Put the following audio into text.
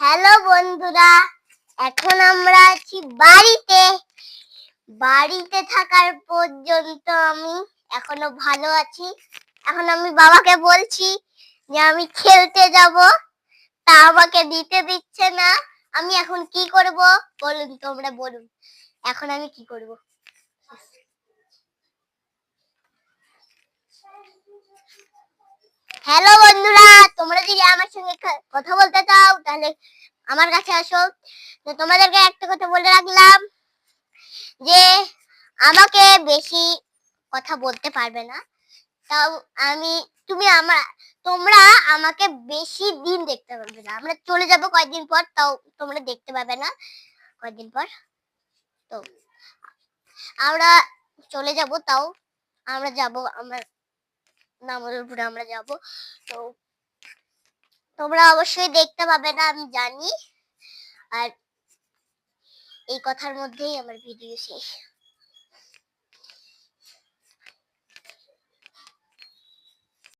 Hello বন্ধুরা, এখন আমরা আছি বাড়িতে। বাড়িতে থাকার পর্যন্ত আমি এখনো ভালো আছি। এখন আমি বাবাকে বলছি যে আমি খেলতে যাব, তা আমাকে দিতে দিচ্ছে না। আমি এখন কি করব বলুন, তোমরা বলুন এখন আমি কি করব। হ্যালো বন্ধুরা, তোমরা যদি আমার সঙ্গে কথা বলতে চাও তাহলে আমার কাছে আসো। তো তোমাদেরকে একটা কথা বলে রাখলাম যে আমাকে বেশি কথা বলতে পারবে না। তাও আমি তোমরা আমাকে বেশি দিন দেখতে পারবে না। আমরা চলে যাব কয়েকদিন পর, তাও তোমরা দেখতে পাবে না কয়েকদিন পর। তো আমরা চলে যাব, তাও আমরা যাব আমার নামরুলপুরে আমরা যাব। তো তোমরা অবশ্যই দেখতে পাবে না, আমি জানি। আর এই কথার মধ্যেই আমার ভিডিও শেষ।